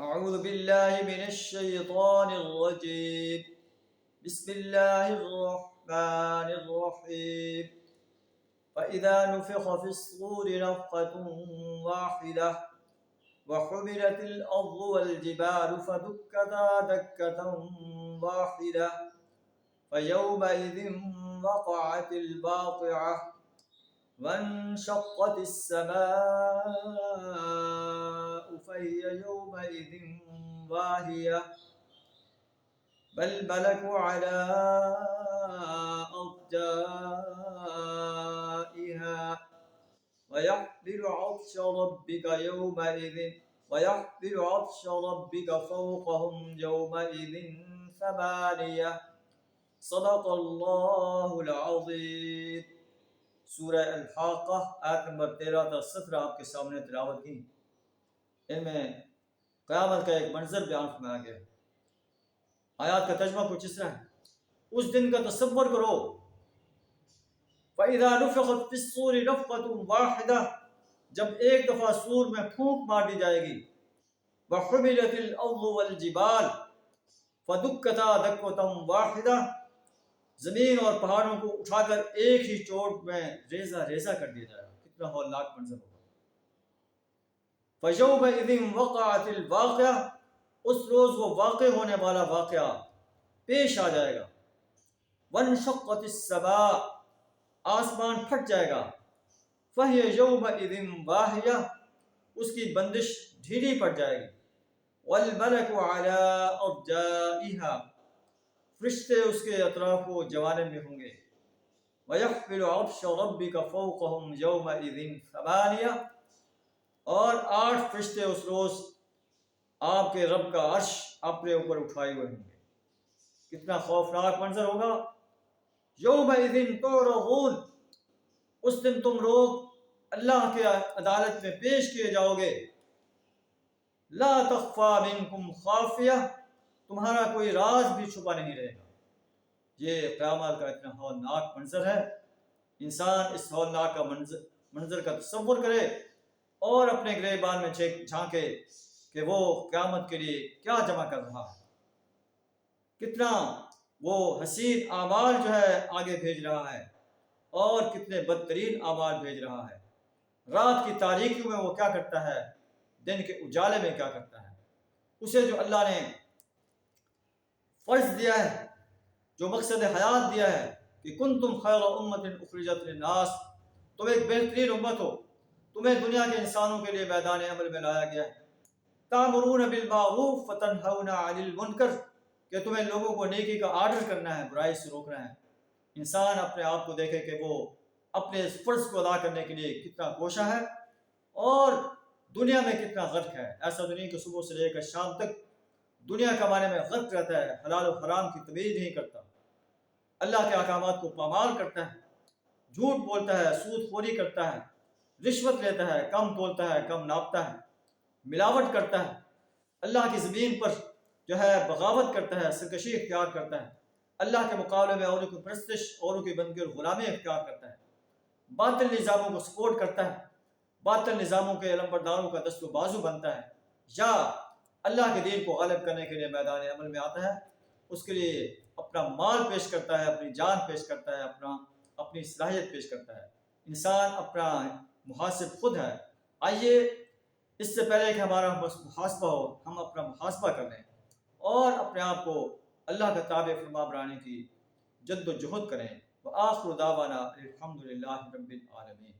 أعوذ بالله من الشيطان الرجيم. بسم الله الرحمن الرحيم. فإذا نفخ في الصور نفخة واحدة وحملت الأرض والجبال فدكتا دكة واحدة فيومئذ وقعت الواقعة وانشقت السماء فهي يومئذ واهية بل ملك على أرجائها ويحمل عرش ربك فوقهم يومئذ ثمانية. صدق اللہ العظیم۔ سورہ الحاقہ آیت نمبر 13 تا 17 آپ کے سامنے تلاوت کی۔ ان میں قیامت کا ایک منظر بیان فرمایا گیا ہے۔ آیات کا ترجمہ کچھ اس طرح ہے، اس دن کا تصور کرو، فَإِذَا نُفِخَتْ فِي الصُّورِ نَفْخَةٌ وَاحِدَةٌ، جب ایک دفعہ سور میں پھونک مار دی جائے گی، وَحُمِلَتِ الْأَرْضُ وَالْجِبَالُ فَدُكَّتَا دَكَّةً وَاحِدَةً، زمین اور پہاڑوں کو اٹھا کر ایک ہی چوٹ میں ریزہ ریزہ کر دیا جائے گا۔ کتنا ہولناک منظر ہوگا۔ فَيَوْمَئِذٍ وَقَعَتِ الْوَاقِعَةُ، اس روز وہ واقع ہونے والا واقعہ پیش آ جائے گا۔ وَانشَقَّتِ السَّمَاءُ، آسمان پھٹ جائے گا۔ فَهِيَ يَوْمَئِذٍ وَاهِيَةٌ، اس کی بندش ڈھیلی پڑ جائے گی۔ وَالْمَلَكُ عَلَىٰ أَرْجَائِهَا، فرشتے اس کے اطراف و جوانب میں ہوں گے۔ وَيَحْمِلُ عَرْشَ رَبِّكَ فَوْقَهُمْ يَوْمَئِذٍ ثَمَانِيَةٌ، اور 8 فرشتے اس روز آپ کے رب کا عرش اپنے اوپر اٹھائے ہوئے ہوں گے۔ کتنا خوفناک منظر ہوگا۔ یومئذ تعرضون، اس دن تم لوگ اللہ کے عدالت میں پیش کیے جاؤ گے۔ لا تخفى منکم خافیہ، تمہارا کوئی راز بھی چھپا نہیں رہے گا۔ یہ قیامت کا اتنا ہولناک منظر ہے، انسان اس ہولناک کا منظر کا تصور کرے اور اپنے گریبان میں جھانکے کہ وہ قیامت کے لیے کیا جمع کر رہا ہے، کتنا وہ حسین اعمال جو ہے آگے بھیج رہا ہے اور کتنے بدترین اعمال بھیج رہا ہے۔ رات کی تاریکیوں میں وہ کیا کرتا ہے، دن کے اجالے میں کیا کرتا ہے۔ اسے جو اللہ نے فرض دیا ہے، جو مقصد حیات دیا ہے کہ کنتم خیر امت اخرجت للناس، تم ایک بہترین امت ہو، تمہیں دنیا کے انسانوں کے لیے میدان عمل میں لایا گیا ہے۔ تأمرون بالمعروف وتنہون عن المنکر، کہ تمہیں لوگوں کو نیکی کا آرڈر کرنا ہے، برائی سے روکنا ہے۔ انسان اپنے آپ کو دیکھے کہ وہ اپنے اس فرض کو ادا کرنے کے لیے کتنا کوشاں ہے اور دنیا میں کتنا غرق ہے۔ ایسا دنیا کہ صبح سے لے کر شام تک دنیا کمانے میں غرق رہتا ہے، حلال و حرام کی تمیز نہیں کرتا، اللہ کے احکامات کو پامال کرتا ہے، جھوٹ بولتا ہے، سود خوری کرتا ہے، رشوت لیتا ہے، کم تولتا ہے، کم ناپتا ہے، ملاوٹ کرتا ہے، اللہ کی زمین پر جو ہے بغاوت کرتا ہے، سرکشی اختیار کرتا ہے، اللہ کے مقابلے میں اوروں کی پرستش، اوروں کی بندگی اور غلامی اختیار کرتا ہے، باطل نظاموں کو سپورٹ کرتا ہے، باطل نظاموں کے علمبرداروں کا دست و بازو بنتا ہے، یا اللہ کے دین کو غالب کرنے کے لیے میدان عمل میں آتا ہے، اس کے لیے اپنا مال پیش کرتا ہے، اپنی جان پیش کرتا ہے، اپنی صلاحیت پیش کرتا ہے۔ انسان اپنا محاسب خود ہے۔ آئیے اس سے پہلے کہ ہمارا محاسبہ ہو، ہم اپنا محاسبہ کر لیں اور اپنے آپ کو اللہ کا تابع فرما بنانے کی جد و جہد کریں۔ وآخر دعوانا الحمد للہ رب العالمین۔